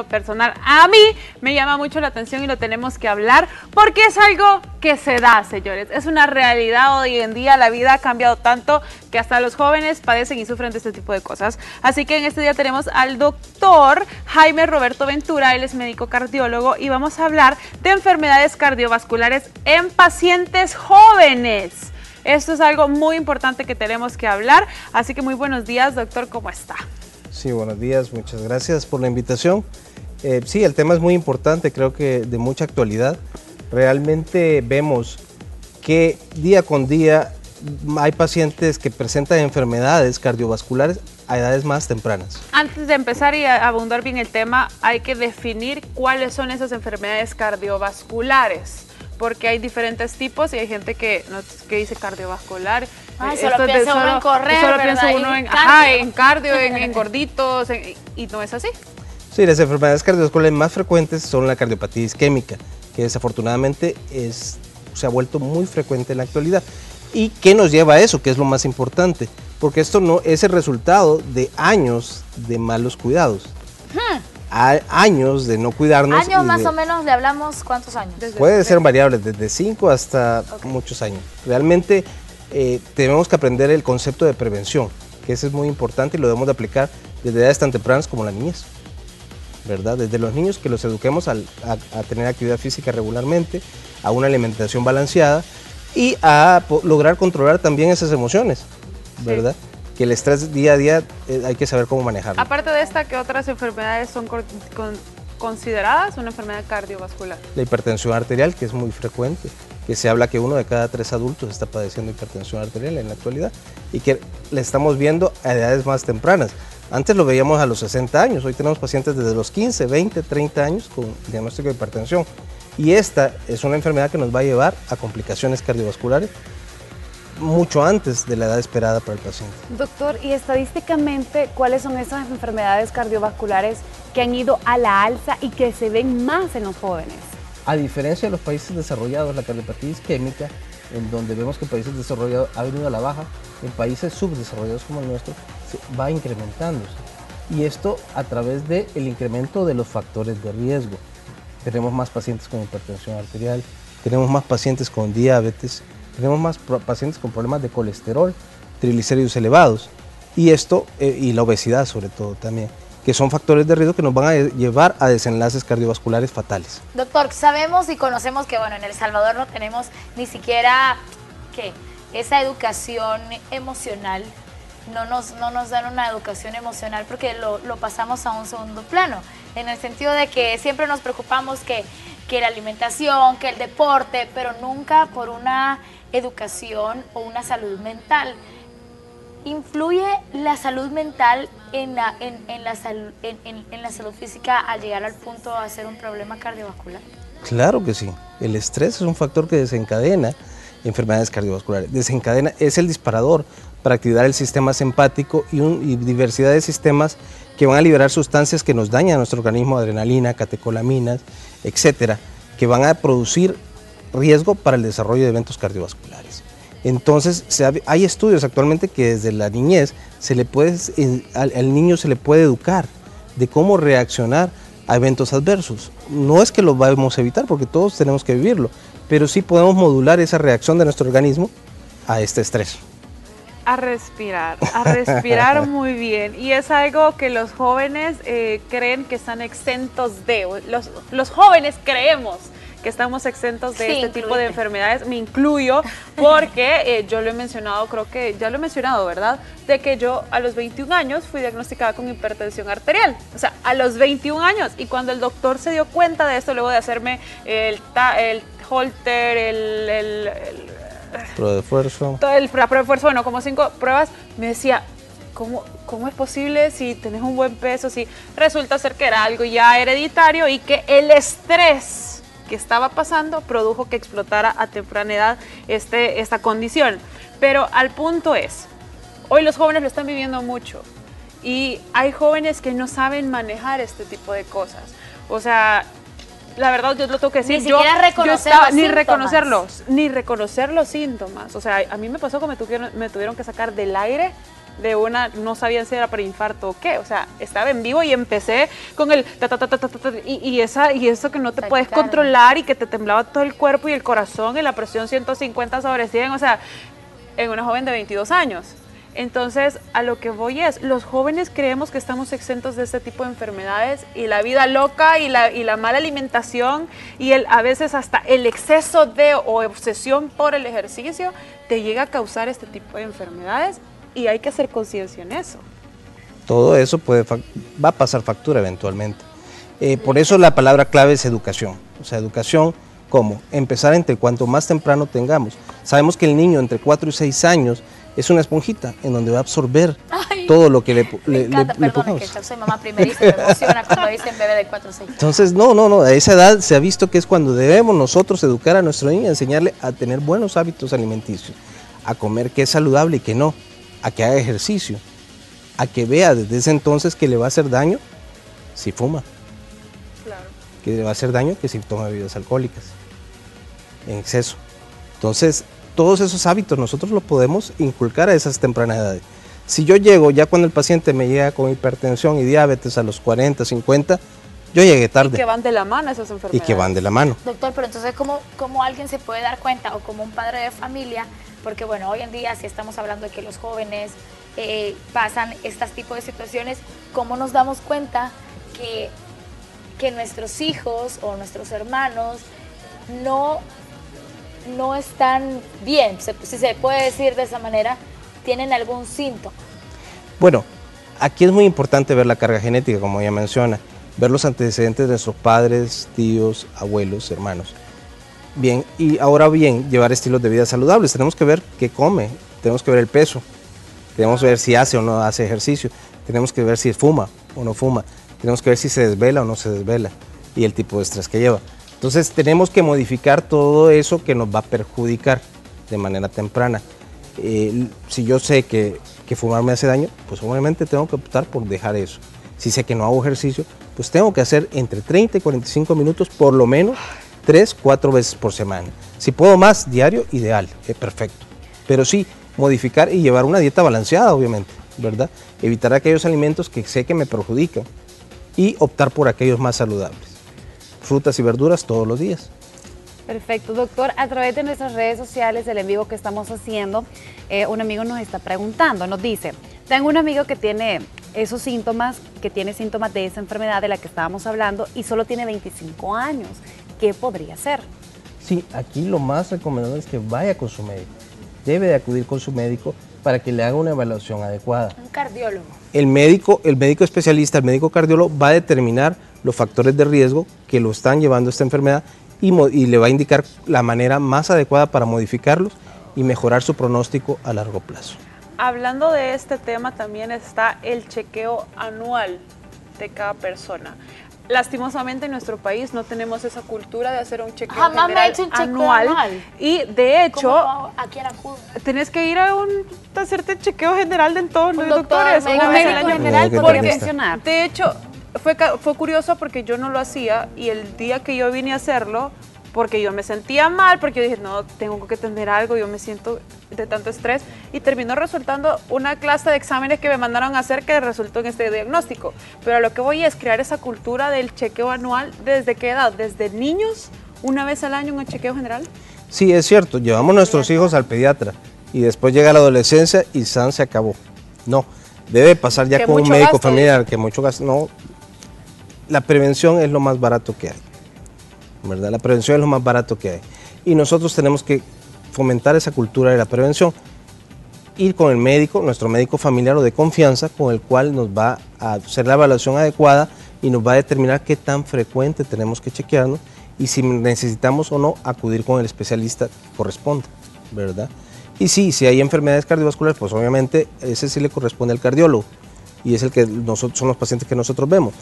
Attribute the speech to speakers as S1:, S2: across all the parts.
S1: Personal, a mí me llama mucho la atención y lo tenemos que hablar porque es algo que se da, señores, es una realidad. Hoy en día la vida ha cambiado tanto que hasta los jóvenes padecen y sufren de este tipo de cosas. Así que en este día tenemos al doctor Jaime Roberto Ventura, él es médico cardiólogo y vamos a hablar de enfermedades cardiovasculares en pacientes jóvenes. Esto es algo muy importante que tenemos que hablar, así que muy buenos días, doctor, ¿cómo está?
S2: Sí, buenos días, muchas gracias por la invitación. Sí, el tema es muy importante, creo que de mucha actualidad. Realmente vemos que día con día hay pacientes que presentan enfermedades cardiovasculares a edades más tempranas.
S1: Antes de empezar y abundar bien el tema, hay que definir cuáles son esas enfermedades cardiovasculares, porque hay diferentes tipos y hay gente que dice cardiovascular.
S3: Solo piensa uno en correr,
S1: solo
S3: ¿verdad?
S1: piensa uno en cardio, en gorditos, y no es así.
S2: Sí, las enfermedades cardiovasculares más frecuentes son la cardiopatía isquémica, que desafortunadamente se ha vuelto muy frecuente en la actualidad. ¿Y qué nos lleva a eso? Que es lo más importante, porque esto no es el resultado de años de malos cuidados. Años de no cuidarnos.
S3: ¿Años más o menos le hablamos? ¿Cuántos años?
S2: Puede ser variable, desde 5 hasta muchos años. Realmente tenemos que aprender el concepto de prevención, que eso es muy importante y lo debemos de aplicar desde edades tan tempranas como la niñez, ¿verdad? Desde los niños que los eduquemos a tener actividad física regularmente, a una alimentación balanceada y a lograr controlar también esas emociones, ¿verdad? Sí. Que el estrés día a día hay que saber cómo manejarlo.
S1: Aparte de esta, ¿qué otras enfermedades son consideradas una enfermedad cardiovascular?
S2: La hipertensión arterial, que es muy frecuente, que se habla que 1 de cada 3 adultos está padeciendo hipertensión arterial en la actualidad y que la estamos viendo a edades más tempranas. Antes lo veíamos a los 60 años, hoy tenemos pacientes desde los 15, 20, 30 años con diagnóstico de hipertensión. Y esta es una enfermedad que nos va a llevar a complicaciones cardiovasculares mucho antes de la edad esperada para el paciente.
S4: Doctor, y estadísticamente, ¿cuáles son esas enfermedades cardiovasculares que han ido a la alza y que se ven más en los jóvenes?
S2: A diferencia de los países desarrollados, la cardiopatía isquémica, en donde vemos que en países desarrollados ha venido a la baja, en países subdesarrollados como el nuestro, va incrementándose. Y esto a través del incremento de los factores de riesgo. Tenemos más pacientes con hipertensión arterial, tenemos más pacientes con diabetes, tenemos más pacientes con problemas de colesterol, triglicéridos elevados, y esto, y la obesidad sobre todo también, que son factores de riesgo que nos van a llevar a desenlaces cardiovasculares fatales.
S3: Doctor, sabemos y conocemos que bueno, en El Salvador no tenemos ni siquiera esa educación emocional, no nos dan una educación emocional porque lo pasamos a un segundo plano, en el sentido de que siempre nos preocupamos que la alimentación, que el deporte, pero nunca por una educación o una salud mental. ¿Influye la salud mental en la salud física al llegar al punto de ser un problema cardiovascular?
S2: Claro que sí. El estrés es un factor que desencadena enfermedades cardiovasculares. Es el disparador para activar el sistema simpático y diversidad de sistemas que van a liberar sustancias que nos dañan a nuestro organismo, adrenalina, catecolaminas, etcétera, que van a producir riesgo para el desarrollo de eventos cardiovasculares. Entonces, hay estudios actualmente que desde la niñez al niño se le puede educar de cómo reaccionar a eventos adversos. No es que lo vamos a evitar porque todos tenemos que vivirlo, pero sí podemos modular esa reacción de nuestro organismo a este estrés.
S1: A respirar muy bien. Y es algo que los jóvenes creen que están exentos de. Los jóvenes creemos que estamos exentos de este tipo de enfermedades, me incluyo, porque yo lo he mencionado, creo que ya lo he mencionado, ¿verdad? De que yo a los 21 años fui diagnosticada con hipertensión arterial, o sea, a los 21 años, y cuando el doctor se dio cuenta de esto, luego de hacerme el Holter,
S2: prueba de esfuerzo.
S1: La prueba de esfuerzo, bueno, como 5 pruebas, me decía, ¿cómo es posible si tenés un buen peso? Si resulta ser que era algo ya hereditario y que el estrés que estaba pasando produjo que explotara a temprana edad esta condición. Pero al punto es, hoy los jóvenes lo están viviendo mucho y hay jóvenes que no saben manejar este tipo de cosas. O sea, la verdad yo lo tengo que decir, ni reconocer los síntomas. O sea, a mí me pasó que me tuvieron que sacar del aire no sabían si era para infarto o qué, o sea, estaba en vivo y empecé con el y eso que no te puedes controlar y que te temblaba todo el cuerpo y el corazón y la presión 150 sobre 100, o sea, en una joven de 22 años. Entonces, a lo que voy es, los jóvenes creemos que estamos exentos de este tipo de enfermedades y la vida loca y la mala alimentación y a veces hasta el exceso de o obsesión por el ejercicio te llega a causar este tipo de enfermedades y hay que hacer conciencia en eso.
S2: Todo eso va a pasar factura eventualmente. Por eso la palabra clave es educación. O sea, educación, ¿cómo? Empezar entre cuanto más temprano tengamos. Sabemos que el niño entre 4 y 6 años es una esponjita en donde va a absorber todo lo que
S3: me encanta, perdón, que yo soy mamá primeriza y me emociona cuando dicen bebé de 4 o 6.
S2: Entonces, no, a esa edad se ha visto que es cuando debemos nosotros educar a nuestro niño, enseñarle a tener buenos hábitos alimenticios, a comer que es saludable y que no, a que haga ejercicio, a que vea desde ese entonces que le va a hacer daño si fuma,
S1: claro,
S2: que le va a hacer daño que si toma bebidas alcohólicas en exceso. Entonces, todos esos hábitos nosotros los podemos inculcar a esas tempranas edades. Si yo llego, ya cuando el paciente me llega con hipertensión y diabetes a los 40, 50, yo llegué tarde.
S1: Y que van de la mano esas enfermedades.
S2: Y que van de la mano.
S3: Doctor, pero entonces, ¿cómo alguien se puede dar cuenta, o como un padre de familia? Porque bueno, hoy en día, si estamos hablando de que los jóvenes pasan estos tipos de situaciones, ¿cómo nos damos cuenta que nuestros hijos o nuestros hermanos no están bien, si se puede decir de esa manera, tienen algún síntoma?
S2: Bueno, aquí es muy importante ver la carga genética, como ella menciona, ver los antecedentes de nuestros padres, tíos, abuelos, hermanos. Bien, y ahora bien, llevar estilos de vida saludables. Tenemos que ver qué come, tenemos que ver el peso, tenemos que ver si hace o no hace ejercicio, tenemos que ver si fuma o no fuma, tenemos que ver si se desvela o no se desvela y el tipo de estrés que lleva. Entonces tenemos que modificar todo eso que nos va a perjudicar de manera temprana. Si yo sé que fumar me hace daño, pues obviamente tengo que optar por dejar eso. Si sé que no hago ejercicio, pues tengo que hacer entre 30 y 45 minutos por lo menos 3, 4 veces por semana. Si puedo más, diario, ideal, es perfecto. Pero sí, modificar y llevar una dieta balanceada, obviamente, ¿verdad? Evitar aquellos alimentos que sé que me perjudican y optar por aquellos más saludables. Frutas y verduras todos los días.
S4: Perfecto, doctor. A través de nuestras redes sociales, el en vivo que estamos haciendo, un amigo nos está preguntando, nos dice, tengo un amigo que tiene esos síntomas, que tiene síntomas de esa enfermedad de la que estábamos hablando y solo tiene 25 años. ¿Qué podría hacer?
S2: Sí, aquí lo más recomendable es que vaya con su médico. Debe de acudir con su médico para que le haga una evaluación adecuada.
S3: Un cardiólogo.
S2: El médico especialista, el médico cardiólogo va a determinar los factores de riesgo que lo están llevando a esta enfermedad y le va a indicar la manera más adecuada para modificarlos y mejorar su pronóstico a largo plazo.
S1: Hablando de este tema, también está el chequeo anual de cada persona. Lastimosamente en nuestro país no tenemos esa cultura de hacer un chequeo
S3: Jamás
S1: general
S3: me he hecho un chequeo
S1: anual. Y de hecho,
S3: ¿a quién acudo?
S1: tenés que ir a hacerte chequeo general de todos los
S3: doctor,
S1: doctores.
S3: un
S1: Una vez al
S3: médico
S1: año.
S4: general
S2: que
S4: podría
S2: te
S4: funcionar.
S1: De hecho, fue curioso porque yo no lo hacía y el día que yo vine a hacerlo, porque yo me sentía mal, porque yo dije, no, tengo que tener algo, yo me siento de tanto estrés, y terminó resultando una clase de exámenes que me mandaron a hacer que resultó en este diagnóstico. Pero a lo que voy es crear esa cultura del chequeo anual. ¿Desde qué edad? ¿Desde niños? ¿Una vez al año un chequeo general?
S2: Sí, es cierto, llevamos nuestros hijos al pediatra y después llega la adolescencia y se acabó. No, debe pasar ya
S1: Que
S2: con un
S1: mucho
S2: médico
S1: gasto,
S2: familiar, que mucho gasto. No, la prevención es lo más barato que hay, ¿verdad? La prevención es lo más barato que hay. Y nosotros tenemos que fomentar esa cultura de la prevención. Ir con el médico, nuestro médico familiar o de confianza, con el cual nos va a hacer la evaluación adecuada y nos va a determinar qué tan frecuente tenemos que chequearnos y si necesitamos o no acudir con el especialista que corresponda, ¿verdad? Y sí, si hay enfermedades cardiovasculares, pues obviamente ese sí le corresponde al cardiólogo y es el que son los pacientes que nosotros vemos.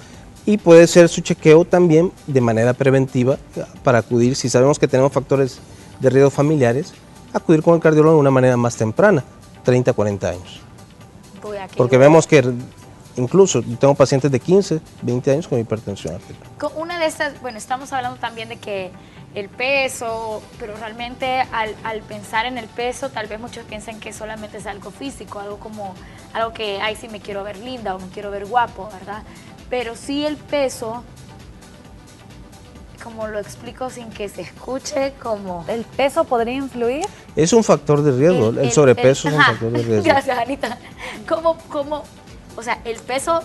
S2: Y puede ser su chequeo también de manera preventiva para acudir, si sabemos que tenemos factores de riesgo familiares, acudir con el cardiólogo de una manera más temprana, 30, 40 años. Porque vemos que incluso tengo pacientes de 15, 20 años con hipertensión arterial.
S3: Una de estas, bueno, estamos hablando también de que el peso, pero realmente al pensar en el peso, tal vez muchos piensan que solamente es algo físico, algo que, ay, sí me quiero ver linda o me quiero ver guapo, ¿verdad? Pero sí el peso, como lo explico sin que se escuche, como...
S4: ¿El peso podría influir?
S2: Es un factor de riesgo, el sobrepeso es un factor de riesgo.
S3: Gracias, Anita. O sea, el peso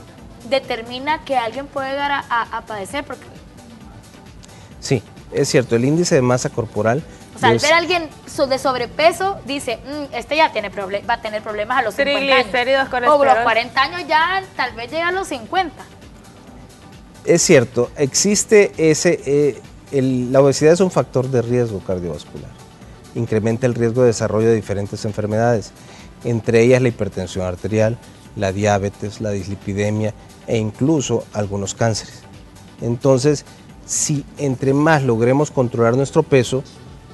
S3: determina que alguien puede llegar a padecer, porque...
S2: Sí, es cierto, el índice de masa corporal...
S3: O sea, al ver a alguien de sobrepeso, dice, este ya va a tener problemas a los 50
S1: Triglicéridos,
S3: años. O
S1: colesterol.
S3: a los 40 años ya tal vez llega a los 50.
S2: Es cierto, existe la obesidad es un factor de riesgo cardiovascular. Incrementa el riesgo de desarrollo de diferentes enfermedades, entre ellas la hipertensión arterial, la diabetes, la dislipidemia e incluso algunos cánceres. Entonces, si entre más logremos controlar nuestro peso,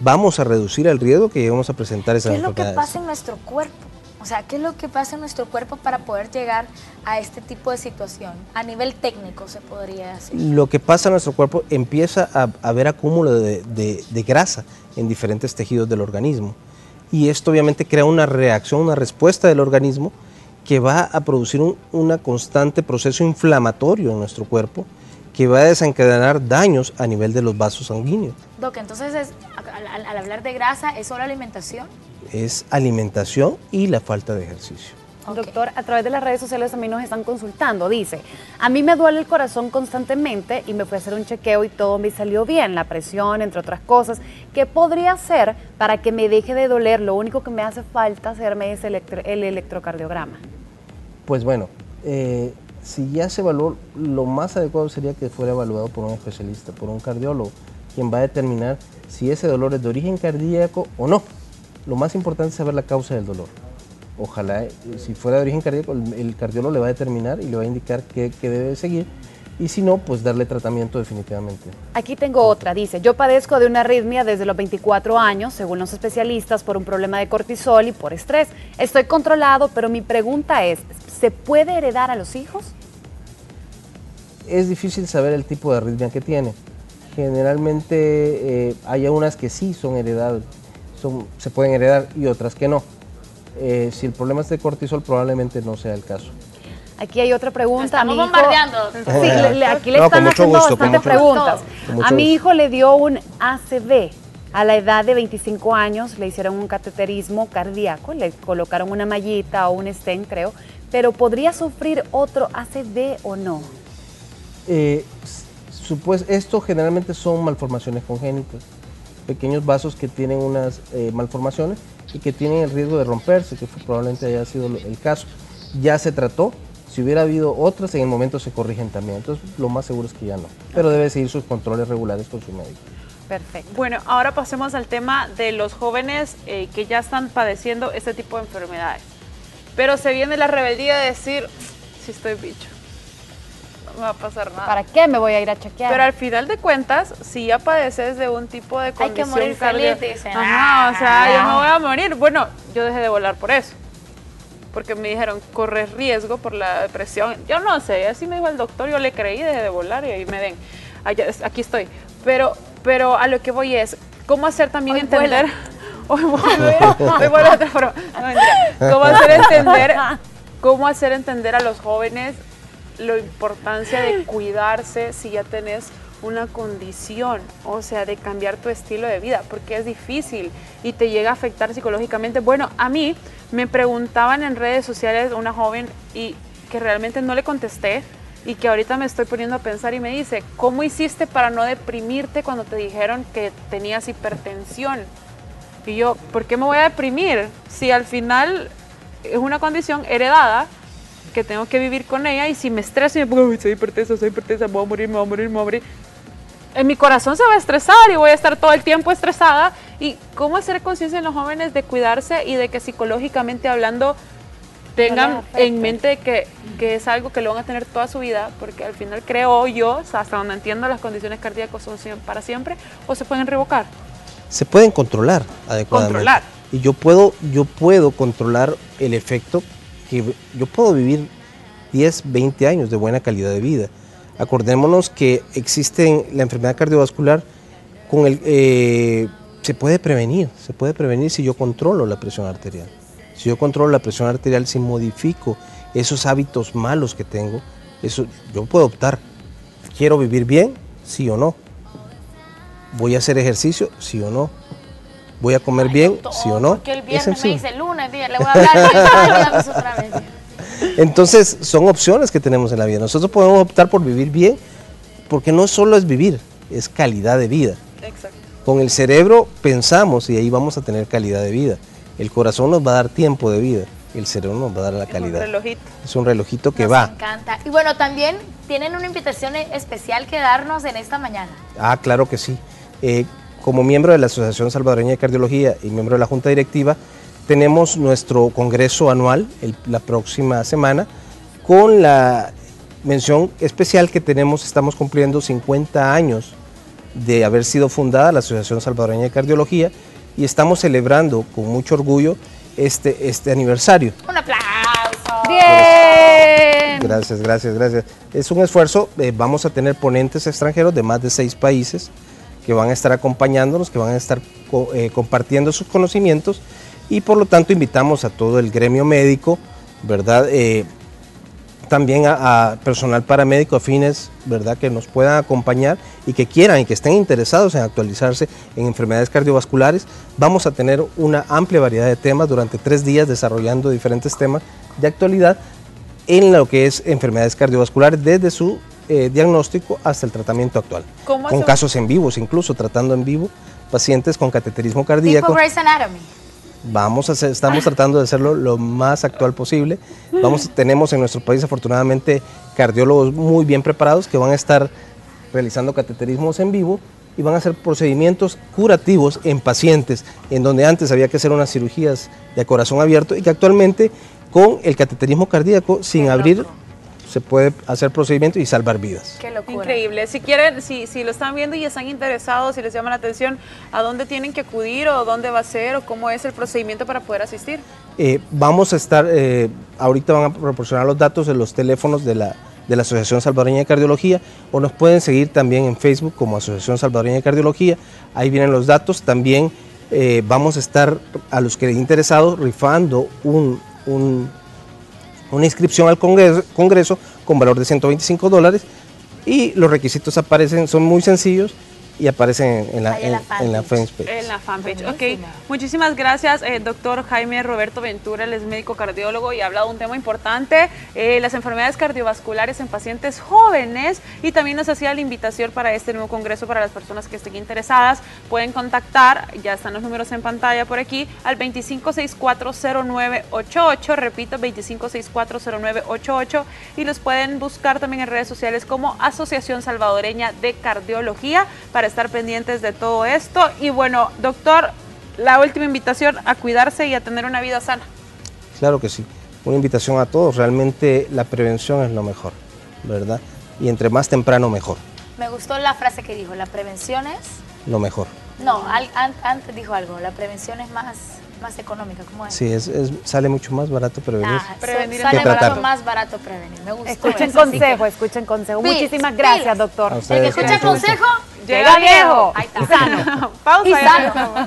S2: vamos a reducir el riesgo que lleguemos a presentar esas enfermedades.
S3: ¿Qué es lo que pasa en nuestro cuerpo? O sea, ¿qué es lo que pasa en nuestro cuerpo para poder llegar a este tipo de situación? A nivel técnico se podría decir.
S2: Lo que pasa en nuestro cuerpo empieza a haber acúmulo de grasa en diferentes tejidos del organismo. Y esto obviamente crea una reacción, una respuesta del organismo que va a producir un constante proceso inflamatorio en nuestro cuerpo que va a desencadenar daños a nivel de los vasos sanguíneos.
S3: Doc, entonces al hablar de grasa, ¿es solo alimentación?
S2: Es alimentación y la falta de ejercicio.
S3: Ok.
S4: Doctor, a través de las redes sociales también nos están consultando. Dice, a mí me duele el corazón constantemente y me fui a hacer un chequeo y todo me salió bien, la presión, entre otras cosas. ¿Qué podría hacer para que me deje de doler? Lo único que me hace falta hacerme es el electrocardiograma.
S2: Pues bueno, si ya se evaluó, lo más adecuado sería que fuera evaluado por un especialista, por un cardiólogo, quien va a determinar si ese dolor es de origen cardíaco o no. Lo más importante es saber la causa del dolor. Ojalá, si fuera de origen cardíaco, el cardiólogo le va a determinar y le va a indicar qué debe seguir, y si no, pues darle tratamiento definitivamente.
S4: Aquí tengo otra, dice, yo padezco de una arritmia desde los 24 años, según los especialistas, por un problema de cortisol y por estrés. Estoy controlado, pero mi pregunta es, ¿se puede heredar a los hijos?
S2: Es difícil saber el tipo de arritmia que tiene. Generalmente hay unas que sí son heredadas, se pueden heredar, y otras que no. Si el problema es de cortisol, probablemente no sea el caso.
S4: Aquí hay otra pregunta.
S3: Estamos
S4: a mi hijo,
S3: bombardeando.
S4: Sí, aquí le
S2: No,
S4: están
S2: con mucho
S4: haciendo
S2: gusto, con
S4: bastantes
S2: mucho
S4: preguntas.
S2: gusto. Con mucho
S4: A mi
S2: gusto.
S4: hijo le dio un ACV. A la edad de 25 años le hicieron un cateterismo cardíaco, le colocaron una mallita o un stent, creo, pero ¿podría sufrir otro ACV o no?
S2: Esto generalmente son malformaciones congénitas, pequeños vasos que tienen unas malformaciones y que tienen el riesgo de romperse, que probablemente haya sido el caso. Ya se trató, si hubiera habido otras, en el momento se corrigen también, entonces lo más seguro es que ya no, pero debe seguir sus controles regulares con su médico.
S4: Perfecto.
S1: Bueno, ahora pasemos al tema de los jóvenes que ya están padeciendo este tipo de enfermedades. Pero se viene la rebeldía de decir, si estoy bicho, no me va a pasar nada.
S4: ¿Para qué me voy a ir a chequear?
S1: Pero al final de cuentas, si ya padeces de un tipo de
S3: Hay que
S1: condición
S3: morir
S1: cardíaca,
S3: feliz, dicen.
S1: ajá, o sea, yo me voy a morir. Bueno, yo dejé de volar por eso. Porque me dijeron, corres riesgo por la depresión. Yo no sé, así me dijo el doctor, yo le creí, dejé de volar y ahí me ven. Aquí estoy. Pero a lo que voy es, ¿cómo hacer también
S3: Hoy
S1: entender?
S3: vuela.
S1: Hoy vuela de otra forma. No, mentira. ¿Cómo hacer entender a los jóvenes la importancia de cuidarse si ya tenés una condición, o sea, de cambiar tu estilo de vida, porque es difícil y te llega a afectar psicológicamente? Bueno, a mí me preguntaban en redes sociales una joven y que realmente no le contesté y que ahorita me estoy poniendo a pensar y me dice, ¿cómo hiciste para no deprimirte cuando te dijeron que tenías hipertensión? Y yo, ¿por qué me voy a deprimir si al final es una condición heredada que tengo que vivir con ella? Y si me estreso y me pongo, soy hipertensa, me voy a morir, en mi corazón se va a estresar y voy a estar todo el tiempo estresada. ¿Y cómo hacer conciencia en los jóvenes de cuidarse y de que psicológicamente hablando tengan en mente que es algo que lo van a tener toda su vida? Porque al final creo yo, hasta donde entiendo, las condiciones cardíacas son para siempre o se pueden revocar.
S2: Se pueden controlar adecuadamente.
S1: Controlar.
S2: Y yo puedo controlar el efecto, que yo puedo vivir 10, 20 años de buena calidad de vida. Acordémonos que existe la enfermedad cardiovascular, Se puede prevenir si yo controlo la presión arterial. Si yo controlo la presión arterial, si modifico esos hábitos malos que tengo, yo puedo optar. ¿Quiero vivir bien? Sí o no. ¿Voy a hacer ejercicio? Sí o no. ¿Voy a comer bien?
S3: Doctor,
S2: Sí o no.
S3: porque el viernes me dice el lunes, le voy a hablar otra vez.
S2: Entonces, son opciones que tenemos en la vida. Nosotros podemos optar por vivir bien, porque no solo es vivir, es calidad de vida.
S1: Exacto.
S2: Con el cerebro pensamos y ahí vamos a tener calidad de vida. El corazón nos va a dar tiempo de vida, el cerebro nos va a dar la calidad.
S1: Es un relojito.
S2: Es un relojito que
S3: Nos
S2: va.
S3: encanta. Y bueno, también tienen una invitación especial que darnos en esta mañana.
S2: Ah, claro que sí. Como miembro de la Asociación Salvadoreña de Cardiología y miembro de la Junta Directiva, tenemos nuestro congreso anual la próxima semana con la mención especial que estamos cumpliendo 50 años de haber sido fundada la Asociación Salvadoreña de Cardiología y estamos celebrando con mucho orgullo este aniversario.
S3: Un aplauso.
S4: Bien.
S2: Gracias. Es un esfuerzo, vamos a tener ponentes extranjeros de más de 6 países que van a estar acompañándonos, que van a estar compartiendo sus conocimientos y por lo tanto invitamos a todo el gremio médico, ¿verdad? También a personal paramédico afines, ¿verdad? Que nos puedan acompañar y que quieran y que estén interesados en actualizarse en enfermedades cardiovasculares. Vamos a tener una amplia variedad de temas durante 3 días desarrollando diferentes temas de actualidad en lo que es enfermedades cardiovasculares desde su diagnóstico hasta el tratamiento actual. Con casos en vivos, incluso tratando en vivo pacientes con cateterismo cardíaco.
S3: Tipo Grey's Anatomy.
S2: Estamos tratando de hacerlo lo más actual posible. Tenemos en nuestro país afortunadamente cardiólogos muy bien preparados que van a estar realizando cateterismos en vivo y van a hacer procedimientos curativos en pacientes en donde antes había que hacer unas cirugías de corazón abierto y que actualmente con el cateterismo cardíaco sin abrir se puede hacer procedimientos y salvar vidas.
S3: Qué locura.
S1: Increíble. Si quieren, si lo están viendo y están interesados, si les llama la atención, ¿a dónde tienen que acudir o dónde va a ser o cómo es el procedimiento para poder asistir?
S2: Vamos a estar, ahorita van a proporcionar los datos de los teléfonos de la Asociación Salvadoreña de Cardiología o nos pueden seguir también en Facebook como Asociación Salvadoreña de Cardiología. Ahí vienen los datos. También vamos a estar a los que les interesados rifando una inscripción al congreso con valor de $125 y los requisitos son muy sencillos y aparecen en la fanpage.
S1: En la fanpage, ok. Muchísimas gracias, doctor Jaime Roberto Ventura, él es médico cardiólogo y ha hablado de un tema importante, las enfermedades cardiovasculares en pacientes jóvenes, y también nos hacía la invitación para este nuevo congreso para las personas que estén interesadas. Pueden contactar, ya están los números en pantalla por aquí, al 25640988, repito, 25640988, y los pueden buscar también en redes sociales como Asociación Salvadoreña de Cardiología para estar pendientes de todo esto. Y bueno, doctor, la última invitación a cuidarse y a tener una vida sana.
S2: Claro que sí, una invitación a todos, realmente la prevención es lo mejor, ¿verdad? Y entre más temprano mejor.
S3: Me gustó la frase que dijo, la prevención es...
S2: Lo mejor.
S3: No, antes dijo algo, la prevención es más económica, ¿cómo es?
S2: Sí, sale mucho más barato prevenir.
S1: Prevenir
S3: sale
S2: que tratar.
S3: más barato prevenir, me gustó.
S4: Escuchen
S3: eso,
S4: consejo, escuchen consejo. Muchísimas gracias, doctor.
S2: A
S3: El
S2: ustedes,
S3: que escucha
S2: con mucho gusto.
S3: consejo,
S4: Llega viejo.
S3: Ahí está.
S4: Y sano.
S1: Pausa.
S3: Y sano.